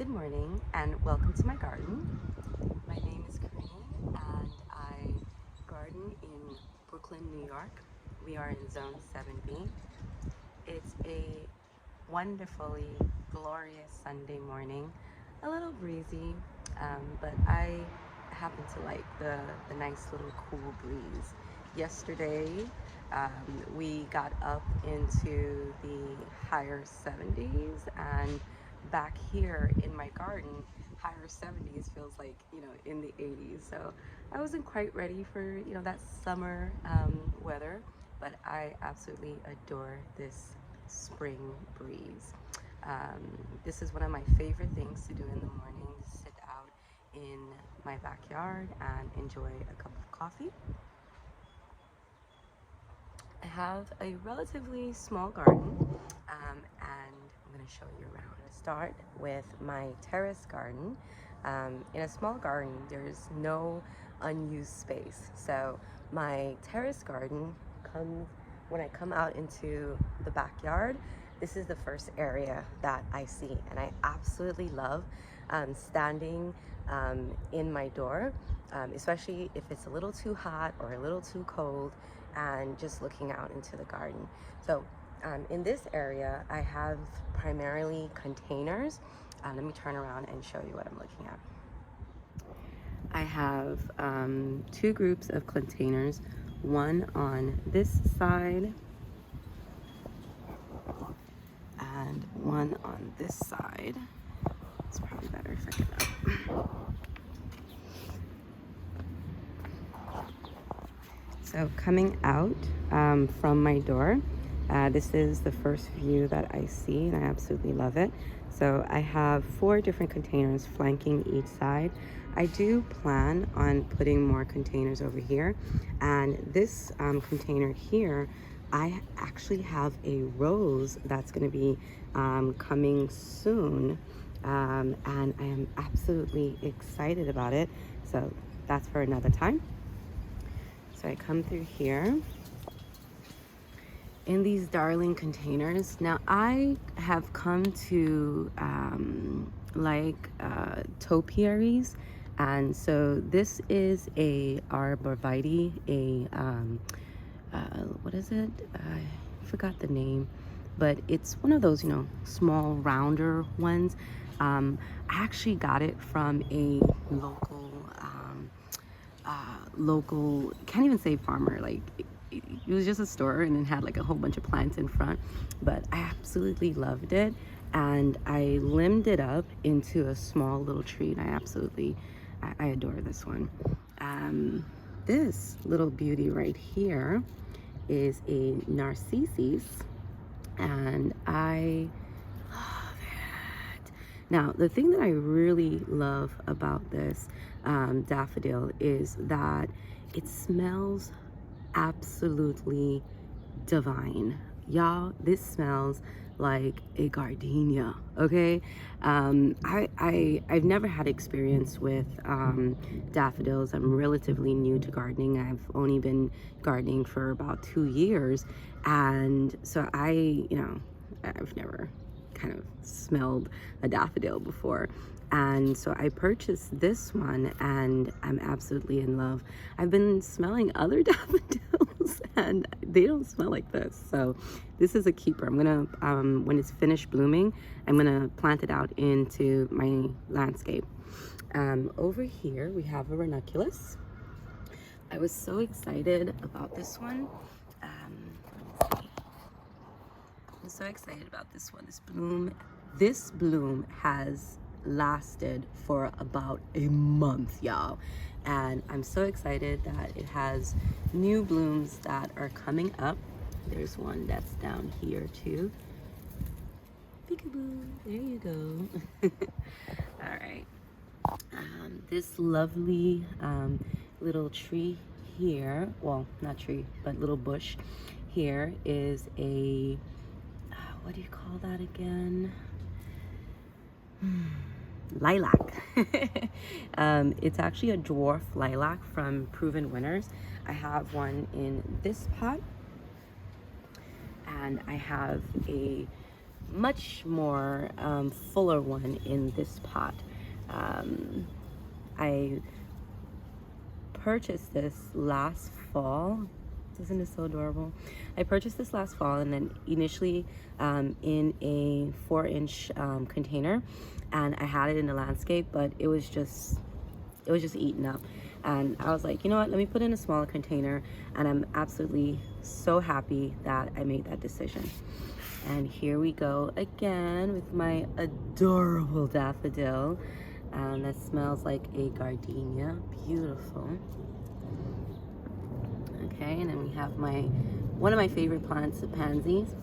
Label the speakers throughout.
Speaker 1: Good morning and welcome to my garden. My name is Carine and I garden in Brooklyn, New York. We are in Zone 7B. It's a wonderfully glorious Sunday morning, a little breezy, but I happen to like the nice little cool breeze. Yesterday, we got up into the higher 70s, and back here in my garden, higher 70s feels like, in the 80s. So I wasn't quite ready for, that summer weather, but I absolutely adore this spring breeze. This is one of my favorite things to do in the morning, sit out in my backyard and enjoy a cup of coffee. I have a relatively small garden, and I'm going to show you around. I start with my terrace garden. In a small garden, there's no unused space. So my terrace garden comes when I come out into the backyard. This is the first area that I see, and I absolutely love standing in my door, especially if it's a little too hot or a little too cold, and just looking out into the garden. So in this area, I have primarily containers. Let me turn around and show you what I'm looking at. I have two groups of containers, one on this side and one on this side. It's probably better if I get up. So coming out from my door, this is the first view that I see, and I absolutely love it. So I have 4 different containers flanking each side. I do plan on putting more containers over here, and this container here, I actually have a rose that's going to be coming soon, and I am absolutely excited about it. So that's for another time. So I come through here in these darling containers. Now I have come to topiaries, and so this is a arborvitae, what is it? I forgot the name, but it's one of those, small rounder ones. I actually got it from a local, can't even say farmer, like it was just a store, and it had like a whole bunch of plants in front, but I absolutely loved it, and I limbed it up into a small little tree, and I adore this one. This little beauty right here is a narcissus, and I love it. Now, the thing that I really love about this daffodil is that it smells absolutely divine. Y'all, this smells like a gardenia, okay? I've never had experience with daffodils. I'm relatively new to gardening. I've only been gardening for about 2 years, and so I've never kind of smelled a daffodil before. And so I purchased this one, and I'm absolutely in love. I've been smelling other daffodils and they don't smell like this. So this is a keeper. I'm gonna, when it's finished blooming, I'm gonna plant it out into my landscape. Over here, we have a ranunculus. I was so excited about this one. I'm so excited about this one. This bloom has lasted for about a month, y'all, and I'm so excited that it has new blooms that are coming up. There's one that's down here too. Peekaboo, there you go. All right, this lovely little tree here, well, not tree, but little bush here, is a what do you call that again? Lilac. It's actually a dwarf lilac from Proven Winners. I have one in this pot, and I have a much more fuller one in this pot. I purchased this last fall. Isn't it so adorable? I purchased this last fall, and then initially in a 4-inch container, and I had it in the landscape, but it was just eaten up. And I was like, you know what, let me put in a smaller container, and I'm absolutely so happy that I made that decision. And here we go again with my adorable daffodil that smells like a gardenia. Beautiful. Okay, and then we have one of my favorite plants, the pansies.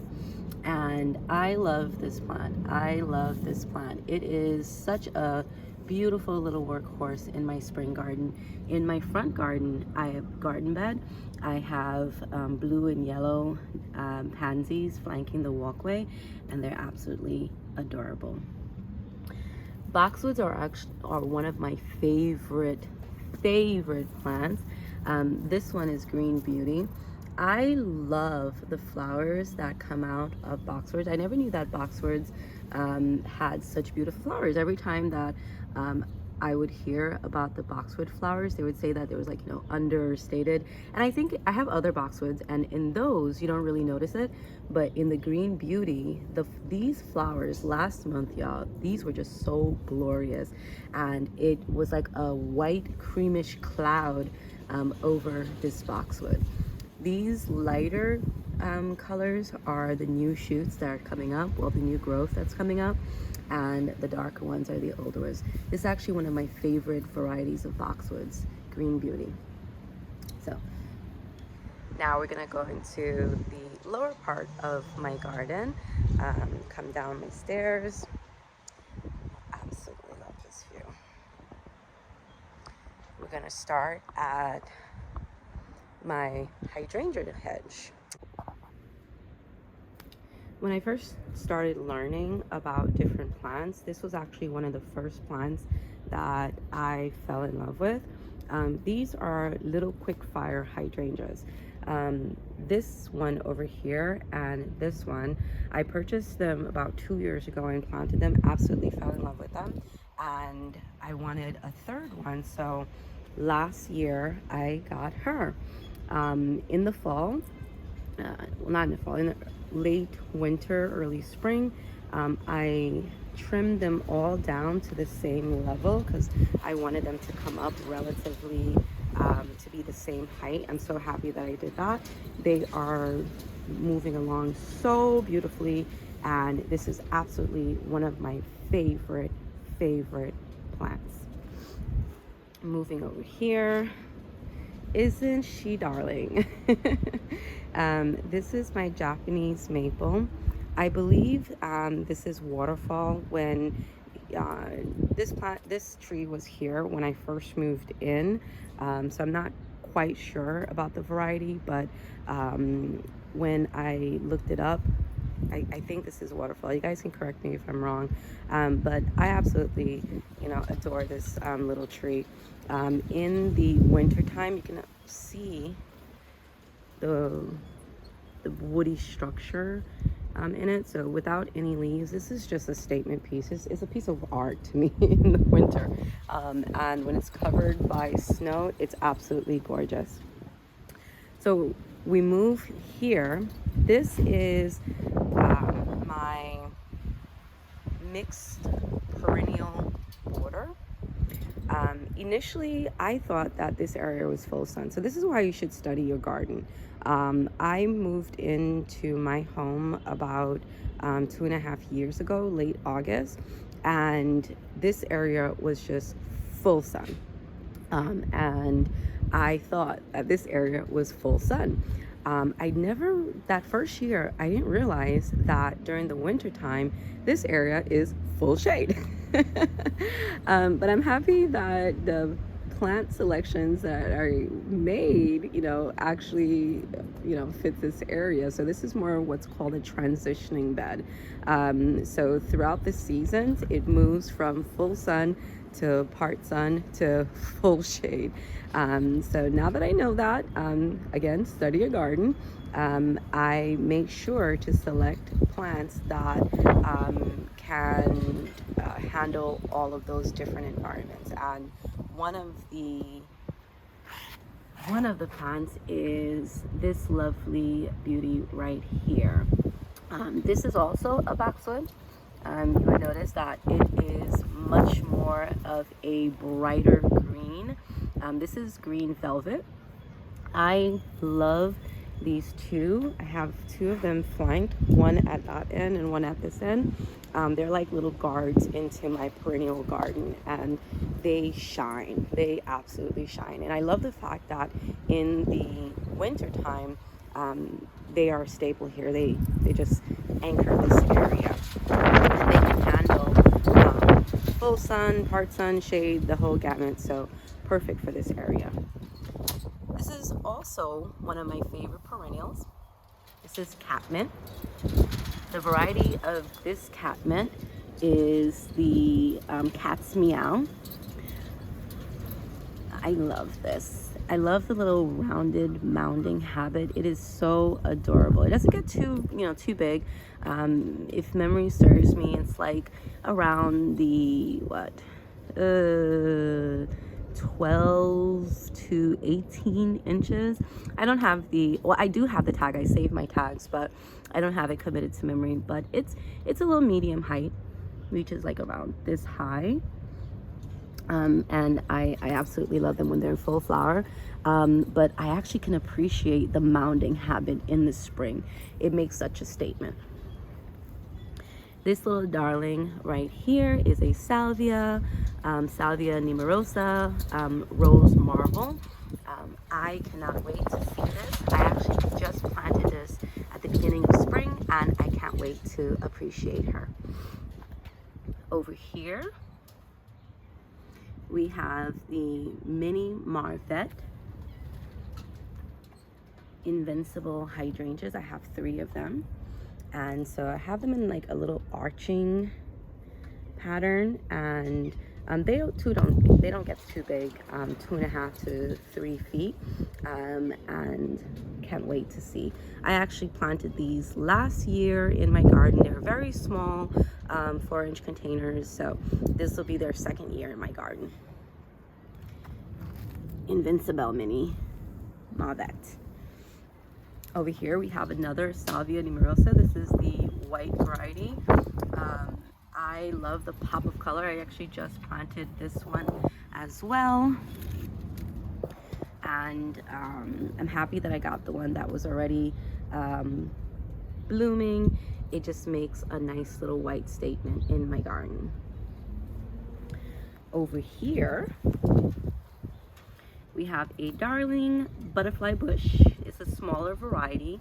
Speaker 1: And I love this plant. I love this plant. It is such a beautiful little workhorse in my spring garden. In my front garden, I have garden bed. I have blue and yellow pansies flanking the walkway, and they're absolutely adorable. Boxwoods are one of my favorite plants. This one is Green Beauty. I love the flowers that come out of boxwoods. I never knew that boxwoods had such beautiful flowers. Every time that I would hear about the boxwood flowers, they would say that there was, like, understated. And I think I have other boxwoods, and in those you don't really notice it, but in the Green Beauty, these flowers last month, y'all, these were just so glorious, and it was like a white creamish cloud over this boxwood. These lighter colors are the new shoots that are coming up, well, the new growth that's coming up, and the darker ones are the older ones. This is actually one of my favorite varieties of boxwoods, Green Beauty. So now we're gonna go into the lower part of my garden, come down my stairs. Absolutely love this view. We're gonna start at my hydrangea hedge. When I first started learning about different plants, this was actually one of the first plants that I fell in love with. These are little quick fire hydrangeas. This one over here and this one, I purchased them about 2 years ago and planted them, absolutely fell in love with them. And I wanted a third one, so last year I got her. In the fall, well, not in the fall, in the late winter, early spring, I trimmed them all down to the same level because I wanted them to come up relatively to be the same height. I'm so happy that I did that. They are moving along so beautifully, and this is absolutely one of my favorite plants. Moving over here, isn't she darling? This is my Japanese maple. I believe this is waterfall. When this tree was here when I first moved in, so I'm not quite sure about the variety, but when I looked it up, I think this is waterfall. You guys can correct me if I'm wrong, but I absolutely, adore this little tree. In the winter time, you can see the woody structure in it. So without any leaves, this is just a statement piece. It's a piece of art to me in the winter, and when it's covered by snow, it's absolutely gorgeous. So we move here. This is my mixed perennial border. Initially, I thought that this area was full sun. So this is why you should study your garden. I moved into my home about 2.5 years ago, late August, and this area was just full sun. And I thought that this area was full sun. That first year, I didn't realize that during the winter time, this area is full shade. But I'm happy that the plant selections that are made, actually, fit this area. So this is more what's called a transitioning bed. So throughout the seasons, it moves from full sun to part sun to full shade. So now that I know that, again, study a garden, I make sure to select plants that can handle all of those different environments. And one of the plants is this lovely beauty right here. This is also a boxwood. You would notice that it is much more of a brighter green. This is green velvet. I love these two. I have two of them flanked, one at that end and one at this end. They're like little guards into my perennial garden, and they shine. They absolutely shine. And I love the fact that in the winter time, they are a staple here. They just anchor this area. And they can handle full sun, part sun, shade, the whole gamut. So perfect for this area. This is also one of my favorite perennials. This is catmint. The variety of this catmint is the cat's meow. I love this. I love the little rounded mounding habit. It is so adorable. It doesn't get too big. If memory serves me, it's like around the 12 to 18 inches. I don't have I do have the tag. I save my tags, but I don't have it committed to memory. But it's a little medium height, reaches like around this high. And I absolutely love them when they're in full flower. But I actually can appreciate the mounding habit in the spring. It makes such a statement. This little darling right here is a salvia, Salvia nemorosa, rose marble. I cannot wait to see this. I actually just planted this at the beginning of spring, and I can't wait to appreciate her. Over here, we have the mini Marvet invincible hydrangeas. I have 3 of them. And so I have them in like a little arching pattern, and they don't get too big, 2.5 to 3 feet, and can't wait to see. I actually planted these last year in my garden. They're very small, 4-inch containers, so this will be their 2nd year in my garden. Invincible mini Marvet. Over here we have another Salvia nemorosa. This is the white variety. I love the pop of color. I actually just planted this one as well. And I'm happy that I got the one that was already blooming. It just makes a nice little white statement in my garden. Over here, we have a darling butterfly bush. It's a smaller variety.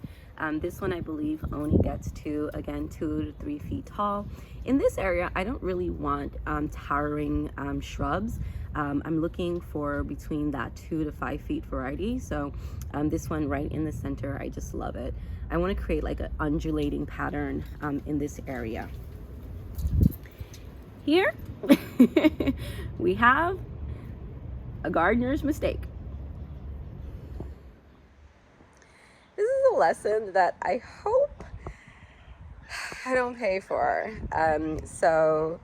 Speaker 1: This one I believe only gets to, again, 2 to 3 feet tall. In this area, I don't really want towering shrubs. I'm looking for between that 2 to 5 feet variety. So this one right in the center, I just love it. I want to create like an undulating pattern in this area. Here we have a gardener's mistake. This is a lesson that I hope I don't pay for. So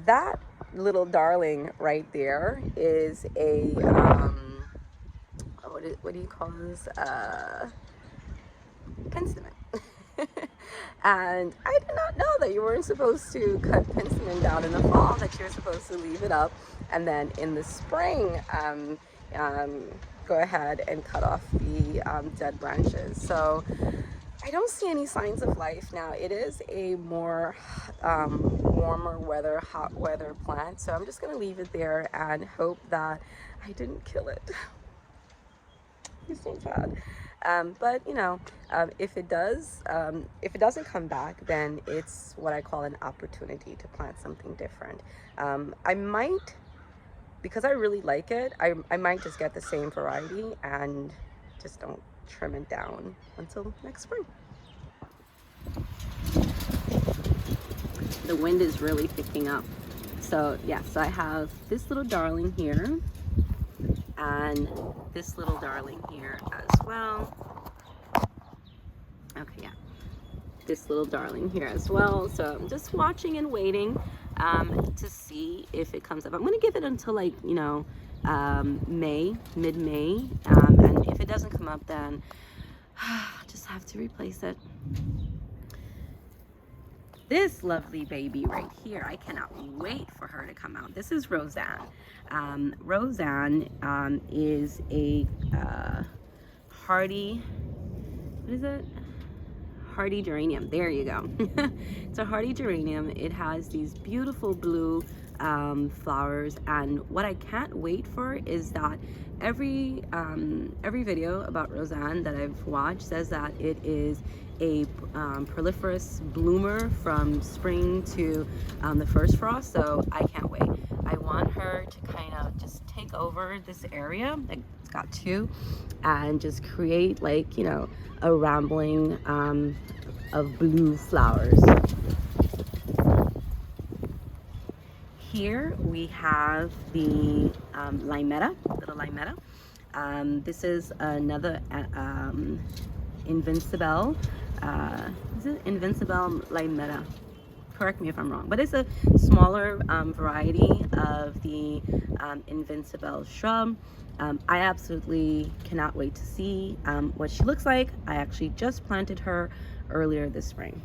Speaker 1: that little darling right there is a what do you call this? Penstemon. And I did not know that you weren't supposed to cut penstemon down in the fall, that you're supposed to leave it up, and then in the spring go ahead and cut off the dead branches. So I don't see any signs of life now. It is a more warmer weather, hot weather plant, so I'm just going to leave it there and hope that I didn't kill it. He's so sad. But you know, if it doesn't come back, then it's what I call an opportunity to plant something different. I might, because I really like it, I might just get the same variety and just don't trim it down until next spring. The wind is really picking up. So yeah, so I have this little darling here and this little darling here as well. Okay, yeah, this little darling here as well. So I'm just watching and waiting to see if it comes up. I'm gonna give it until like, you know, May, mid-May, and if it doesn't come up, then just have to replace it. This lovely baby right here, I cannot wait for her to come out. This is Roseanne. Roseanne is a hardy, what is it? Hardy geranium. There you go. It's a hardy geranium. It has these beautiful blue flowers, and what I can't wait for is that every video about Roseanne that I've watched says that it is a proliferous bloomer from spring to the first frost. So I can't wait. I want her to kind of just take over this area, like it's got two, and just create, like, you know, a rambling of blue flowers. Here we have the limetta, little limetta. This is another Invincible. Is it Invincible limetta? Correct me if I'm wrong, but it's a smaller variety of the Invincible shrub. I absolutely cannot wait to see what she looks like. I actually just planted her earlier this spring.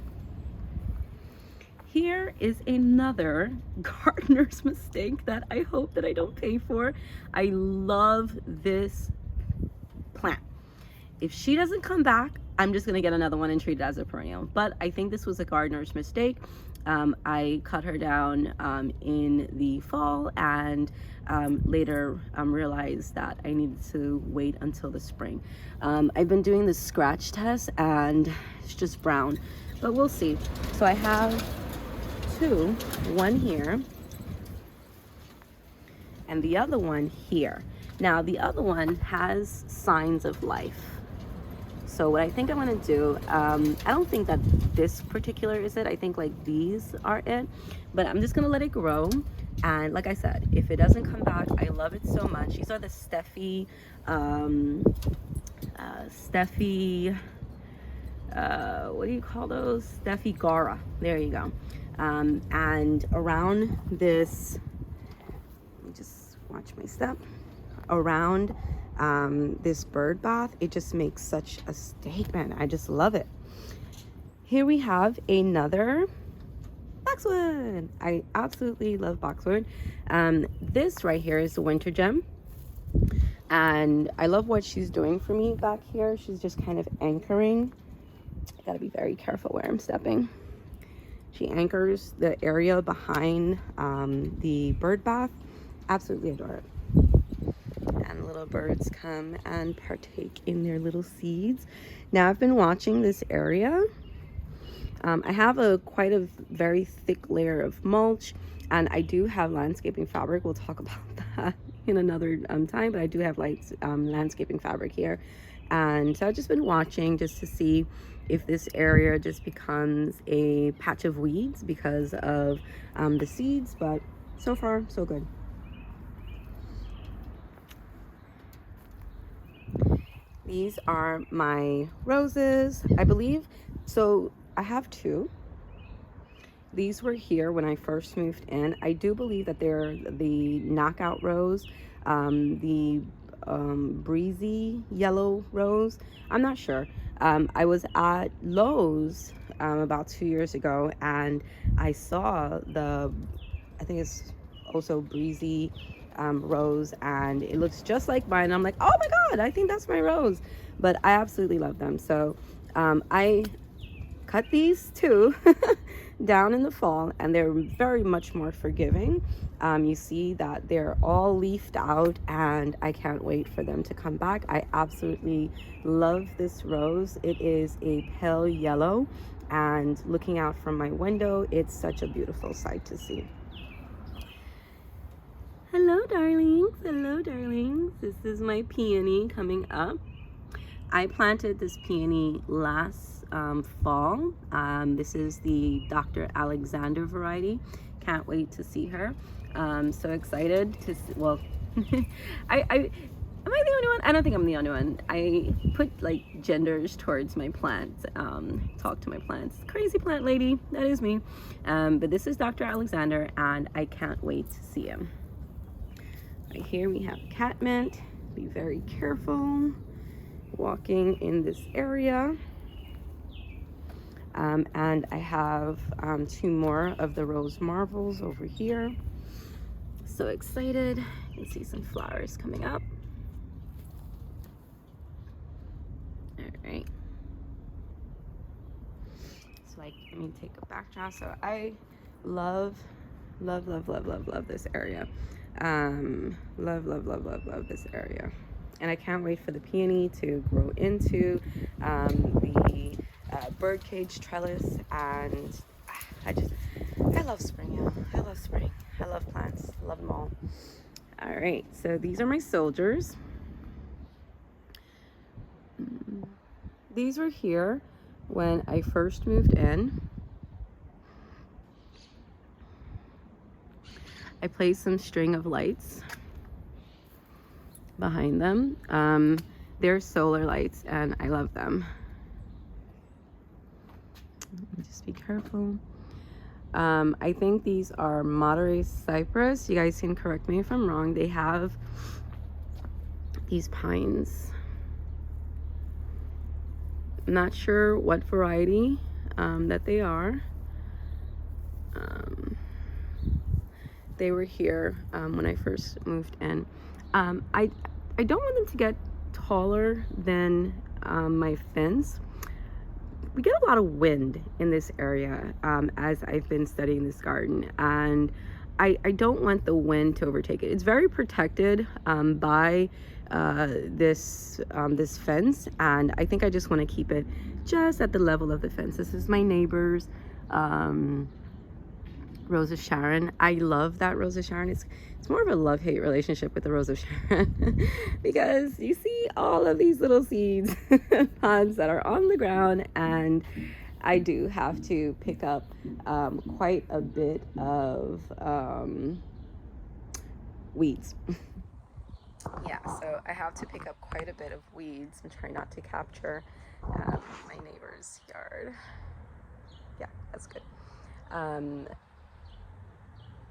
Speaker 1: Here is another gardener's mistake that I hope that I don't pay for. I love this plant. If she doesn't come back, I'm just gonna get another one and treat it as a perennial. But I think this was a gardener's mistake. I cut her down in the fall, and later realized that I needed to wait until the spring. I've been doing this scratch test and it's just brown, but we'll see. So I have two, one here and the other one here. Now the other one has signs of life. So what I think I'm gonna do, I don't think that this particular is it. I think like these are it, but I'm just gonna let it grow. And like I said, if it doesn't come back, I love it so much. These are the Steffi, what do you call those? Steffi Gara. There you go. And around this, let me just watch my step. Around this bird bath, it just makes such a statement. I just love it. Here we have another boxwood. I absolutely love boxwood. This right here is the winter gem, and I love what she's doing for me back here. She's just kind of anchoring. I gotta be very careful where I'm stepping. She anchors the area behind the bird bath. Absolutely adore it. And little birds come and partake in their little seeds. Now I've been watching this area. I have quite a very thick layer of mulch, and I do have landscaping fabric. We'll talk about that in another time, but I do have like landscaping fabric here. And so I've just been watching just to see if this area just becomes a patch of weeds because of the seeds, but so far so good. These are my roses, I believe. So I have two. These were here when I first moved in. I do believe that they're the knockout rose, the breezy yellow rose. I'm not sure. I was at Lowe's about 2 years ago, and I saw I think it's also breezy rose, and it looks just like mine. I'm like, oh my god, I think that's my rose. But I absolutely love them. So I cut these two down in the fall, and they're very much more forgiving. You see that they're all leafed out, and I can't wait for them to come back. I absolutely love this rose. It is a pale yellow, and looking out from my window, it's such a beautiful sight to see. Hello darlings, hello darlings. This is my peony coming up. I planted this peony last fall. This is the Dr. Alexander variety. Can't wait to see her. So excited to see, well, I am I the only one? I don't think I'm the only one. I put like genders towards my plants, talk to my plants. Crazy plant lady, that is me. But this is Dr. Alexander, and I can't wait to see him. Right here we have catmint. Be very careful walking in this area. And I have 2 more of the rose marvels over here. So excited. You can see some flowers coming up. All right. So let me take a backdrop. So I love this area. Love this area. And I can't wait for the peony to grow into the birdcage trellis. And I love spring, y'all. I love spring. I love plants. Love them all. All right. So these are my soldiers. These were here when I first moved in. I placed some string of lights behind them. They're solar lights and I love them. Just be careful. I think these are Monterey cypress. You guys can correct me if I'm wrong. They have these pines. I'm not sure what variety that they are. They were here when I first moved in. I don't want them to get taller than my fence. We get a lot of wind in this area as I've been studying this garden, and I don't want the wind to overtake it. It's very protected by this fence, and I think I just want to keep it just at the level of the fence. This is my neighbor's Rose of Sharon. I love that Rose of Sharon. It's more of a love-hate relationship with the Rose of Sharon because you see all of these little seeds pods that are on the ground, and I do have to pick up quite a bit of weeds. Yeah, so I have to pick up quite a bit of weeds and try not to capture my neighbor's yard. Yeah, that's good.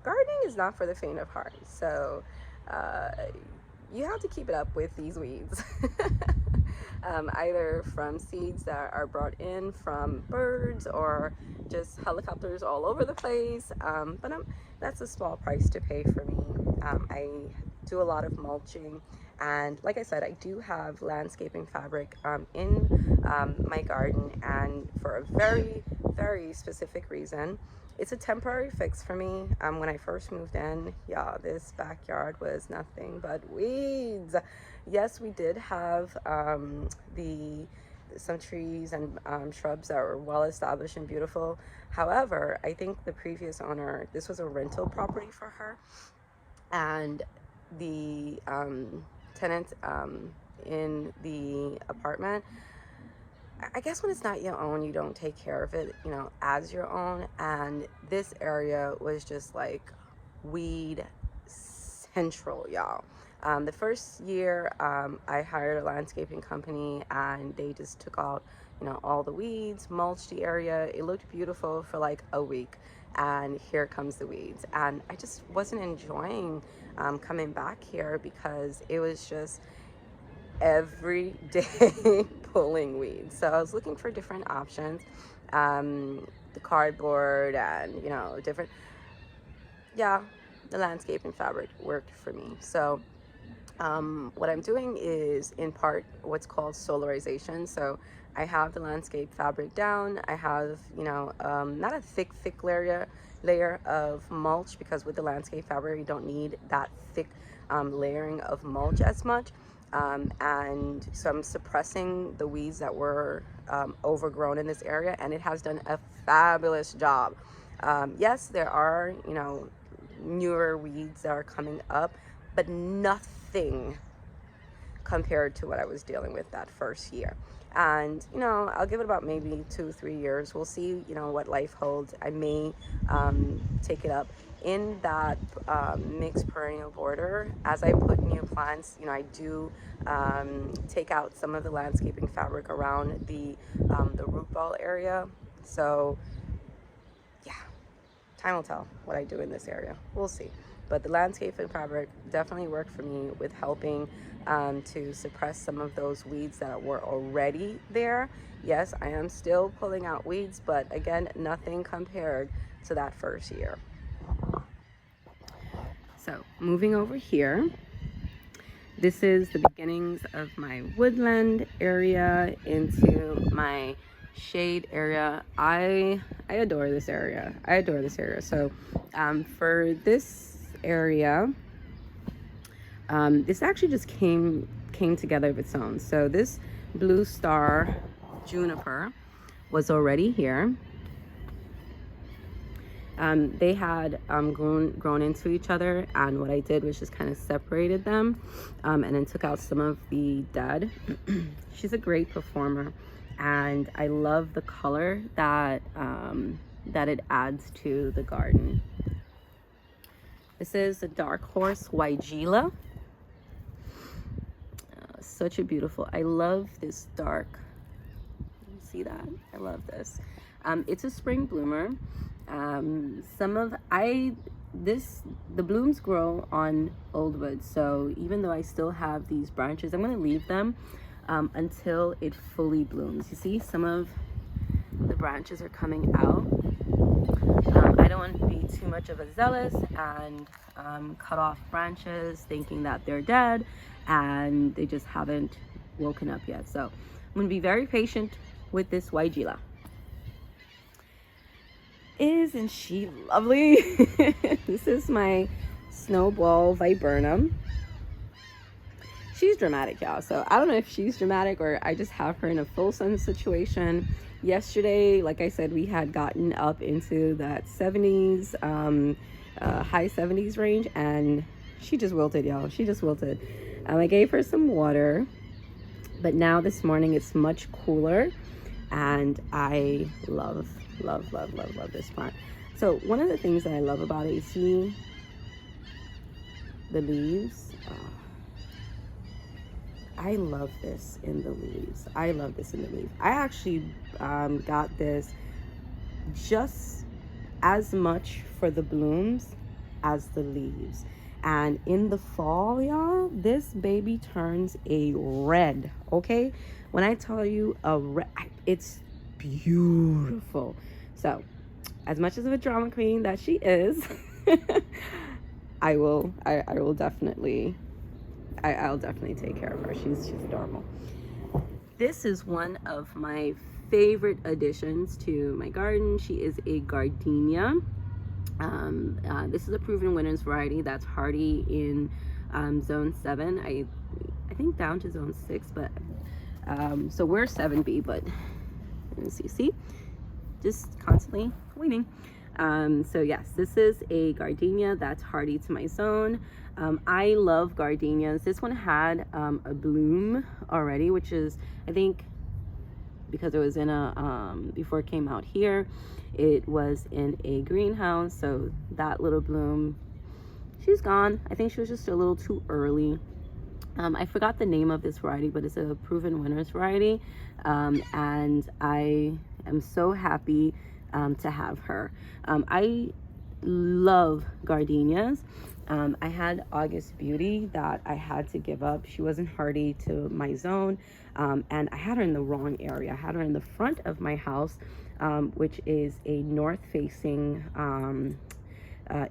Speaker 1: Gardening is not for the faint of heart, so you have to keep it up with these weeds. Either from seeds that are brought in from birds or just helicopters all over the place, but that's a small price to pay for me. I do a lot of mulching, and like I said, I do have landscaping fabric in my garden, and for a very specific reason. It's a temporary fix for me. When I first moved in, yeah, this backyard was nothing but weeds. Yes, we did have some trees and shrubs that were well established and beautiful. However, I think the previous owner, this was a rental property for her, and the tenants in the apartment, I guess when it's not your own, you don't take care of it, you know, as your own. And this area was just like weed central, y'all. The first year, I hired a landscaping company, and they just took out, you know, all the weeds, mulched the area. It looked beautiful for like a week, and here comes the weeds. And I just wasn't enjoying coming back here because it was just every day pulling weeds. So I was looking for different options, the cardboard and, you know, different, yeah, the landscaping fabric worked for me. So what I'm doing is in part what's called solarization. So I have the landscape fabric down. I have, you know, not a thick layer of mulch, because with the landscape fabric you don't need that thick layering of mulch as much. And so I'm suppressing the weeds that were overgrown in this area, and it has done a fabulous job. Yes, there are, you know, newer weeds that are coming up, but nothing compared to what I was dealing with that first year. And, you know, I'll give it about maybe 2-3 years. We'll see, you know, what life holds. I may take it up. In that mixed perennial border, as I put new plants, you know, I do take out some of the landscaping fabric around the root ball area. So yeah, time will tell what I do in this area. We'll see. But the landscaping fabric definitely worked for me with helping to suppress some of those weeds that were already there. Yes, I am still pulling out weeds, but again, nothing compared to that first year. So moving over here, this is the beginnings of my woodland area into my shade area. I adore this area. I adore this area. So for this area, this actually just came together of its own. So this blue star juniper was already here. They had grown into each other, and what I did was just kind of separated them and then took out some of the dead. She's a great performer, and I love the color that that it adds to the garden. This is the dark horse Weigela. Such a beautiful, I love this dark, see that? I love this. It's a spring bloomer. The blooms grow on old wood, so even though I still have these branches, I'm going to leave them until it fully blooms. You see, some of the branches are coming out. I don't want to be too much of a zealous and cut off branches thinking that they're dead and they just haven't woken up yet. So I'm going to be very patient with this Weigela. Isn't she lovely? This is my snowball viburnum. She's dramatic, y'all. So I don't know if she's dramatic or I just have her in a full sun situation. Yesterday, like I said, we had gotten up into that 70s, high 70s range, and she just wilted, y'all. She just wilted. I gave her some water, but now this morning it's much cooler, and I love this plant. So one of the things that I love about it, you see the leaves. I love this in the leaves. I love this in the leaves. I actually got this just as much for the blooms as the leaves. And in the fall, y'all, this baby turns a red, okay? When I tell you a red, it's beautiful. So as much as of a drama queen that she is, I'll definitely take care of her. She's adorable. This is one of my favorite additions to my garden. She is a gardenia. This is a proven winners variety that's hardy in zone 7. I think down to zone 6, but so we're 7B, but let me see, just constantly waiting. So yes, this is a gardenia that's hardy to my zone. I love gardenias. This one had a bloom already, which is, I think, because it was in a before it came out here, it was in a greenhouse, so that little bloom, she's gone. I think she was just a little too early. I forgot the name of this variety, but it's a proven winners variety, and I am so happy to have her. I love gardenias. I had August Beauty that I had to give up. She wasn't hardy to my zone, and I had her in the wrong area. I had her in the front of my house, which is a north-facing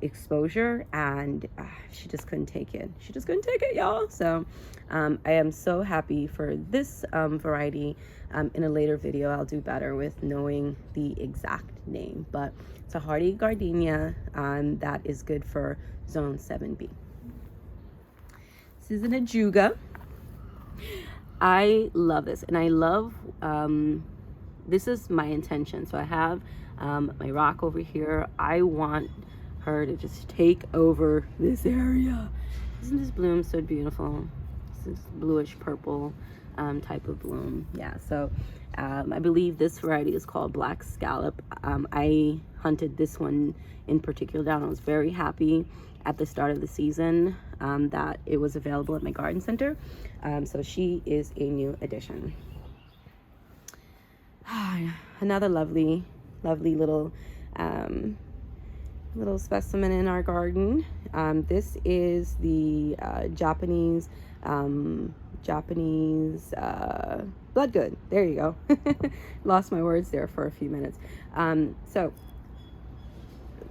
Speaker 1: exposure, and she just couldn't take it. She just couldn't take it, y'all. So I am so happy for this variety. In a later video, I'll do better with knowing the exact name, but it's a hardy gardenia that is good for zone 7B. This is an ajuga. I love this, and I love this is my intention. So I have my rock over here. I want her to just take over this area. Isn't this bloom so beautiful? This is bluish purple. type of bloom. Yeah, so I believe this variety is called Black Scallop. I hunted this one in particular down. I was very happy at the start of the season that it was available at my garden center. So she is a new addition. Another lovely little little specimen in our garden. This is the Japanese bloodgood. There you go. Lost my words there for a few minutes. So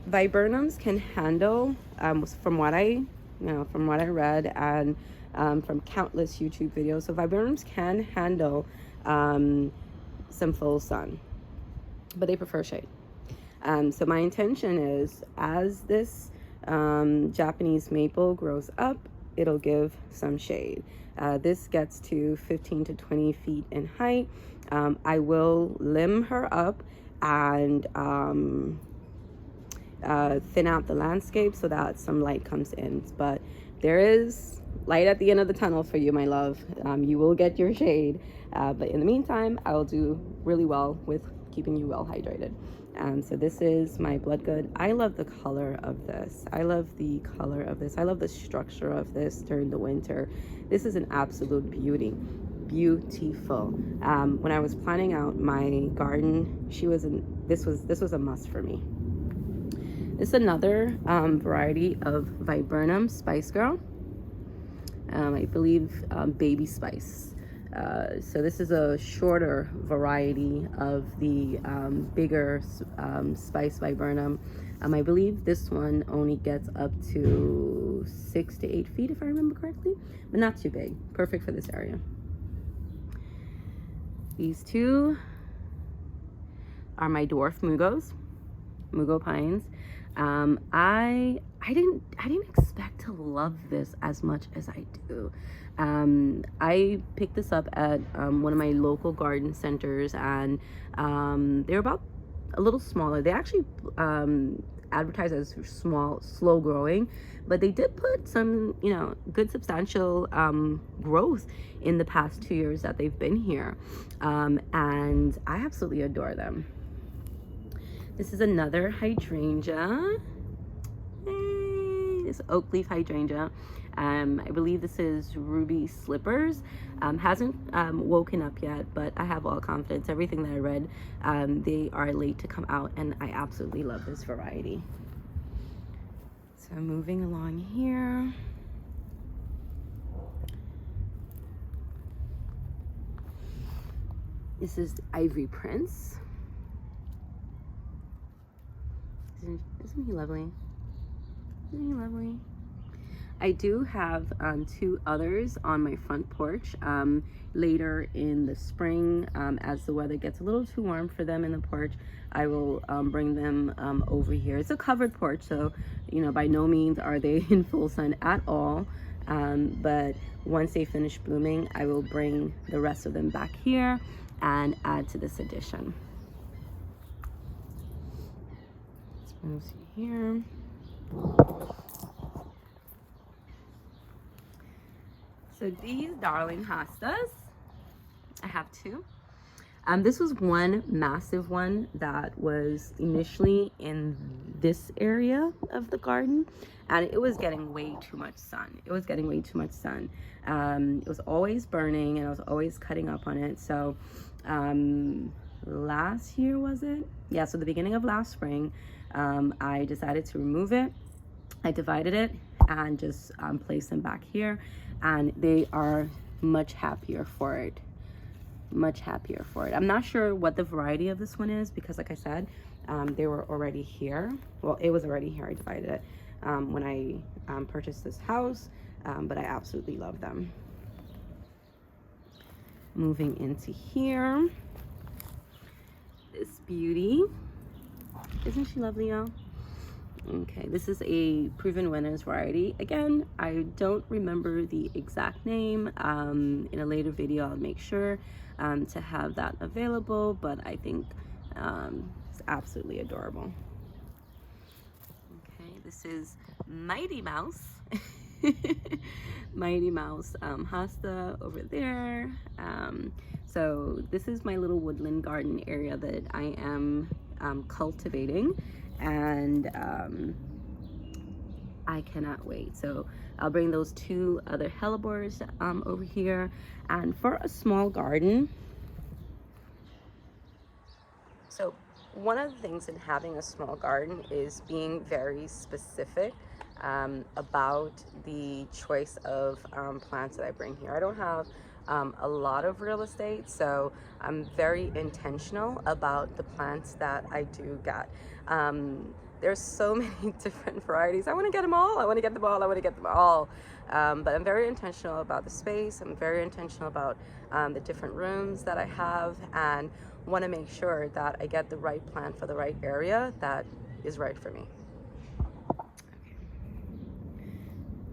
Speaker 1: viburnums can handle, from what I read and from countless YouTube videos, so viburnums can handle some full sun, but they prefer shade. So my intention is, as this Japanese maple grows up, it'll give some shade. This gets to 15 to 20 feet in height. I will limb her up and thin out the landscape so that some light comes in. But there is light at the end of the tunnel for you, my love. You will get your shade. But in the meantime, I will do really well with keeping you well hydrated. So this is my bloodgood. I love the color of this. I love the color of this. I love the structure of this during the winter. This is an absolute beauty. Beautiful. When I was planning out my garden, this was a must for me. This is another variety of viburnum, Spice Girl. I believe baby spice. So this is a shorter variety of the bigger spice viburnum. I believe this one only gets up to 6 to 8 feet, if I remember correctly, but not too big. Perfect for this area. These two are my dwarf mugo pines. I didn't expect to love this as much as I do. I picked this up at one of my local garden centers, and they're about a little smaller. They actually advertise as small, slow growing, but they did put some, good substantial growth in the past 2 years that they've been here, and I absolutely adore them. This is another hydrangea. This oak leaf hydrangea. I believe this is Ruby Slippers. Hasn't woken up yet, but I have all confidence. Everything that I read, they are late to come out, and I absolutely love this variety. So moving along here. This is Ivory Prince. Isn't he lovely? Isn't he lovely? I do have 2 others on my front porch later in the spring. As the weather gets a little too warm for them in the porch, I will bring them over here. It's a covered porch, so by no means are they in full sun at all, but once they finish blooming, I will bring the rest of them back here and add to this addition. Let's move here. So these darling hostas, I have 2. This was one massive one that was initially in this area of the garden, and it was getting way too much sun. It was always burning, and I was always cutting up on it. So last year, was it? Yeah, so the beginning of last spring, I decided to remove it. I divided it and just placed them back here, and they are much happier for it. I'm not sure what the variety of this one is, because like I said, they were already here. Well, it was already here. I divided it when I purchased this house, but I absolutely love them. Moving into here, this beauty. Isn't she lovely, y'all? Okay, this is a Proven Winners variety. Again, I don't remember the exact name. In a later video, I'll make sure to have that available, but I think it's absolutely adorable. Okay, this is Mighty Mouse. Mighty Mouse hosta over there. So this is my little woodland garden area that I am cultivating, and I cannot wait. So I'll bring those two other hellebores over here. And for a small garden, so one of the things in having a small garden is being very specific about the choice of plants that I bring here. I don't have a lot of real estate, so I'm very intentional about the plants that I do get. There's so many different varieties. I want to get them all. I want to get them all. I want to get them all. But I'm very intentional about the space. I'm very intentional about the different rooms that I have, and want to make sure that I get the right plant for the right area that is right for me. Okay.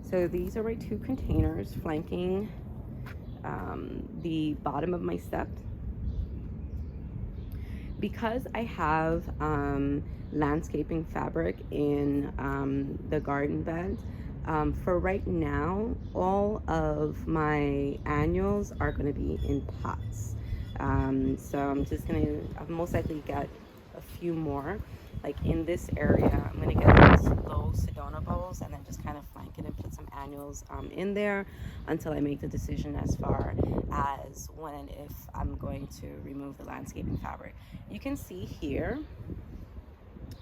Speaker 1: So these are my two containers flanking the bottom of my step. Because I have landscaping fabric in the garden bed, for right now, all of my annuals are going to be in pots. So I'm just going to, I'll most likely get a few more. Like in this area, I'm going to get those Sedona bowls and then just kind of flank it and put some annuals in there until I make the decision as far as when and if I'm going to remove the landscaping fabric. You can see here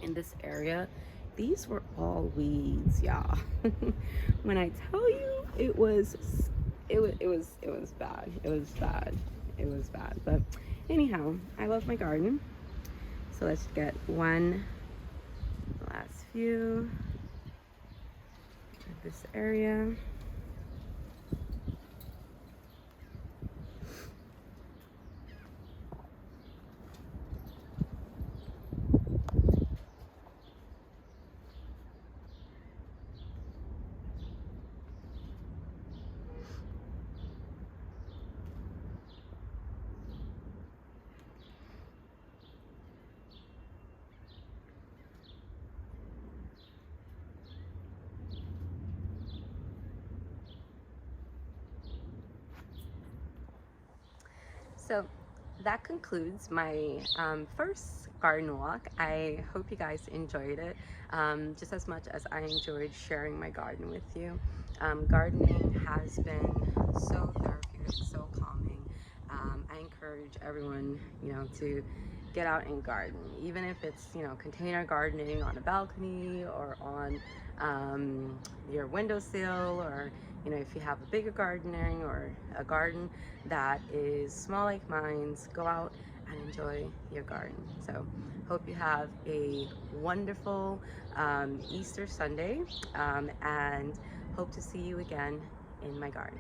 Speaker 1: in this area, these were all weeds, y'all. When I tell you it was bad. It was bad. But anyhow, I love my garden. So let's get one last view of this area. So that concludes my first garden walk. I hope you guys enjoyed it just as much as I enjoyed sharing my garden with you. Gardening has been so therapeutic, so calming. I encourage everyone, to get out and garden, even if it's, container gardening on a balcony or on your windowsill, or if you have a bigger gardening or a garden that is small like mine's, go out and enjoy your garden. So hope you have a wonderful Easter Sunday, and hope to see you again in my garden.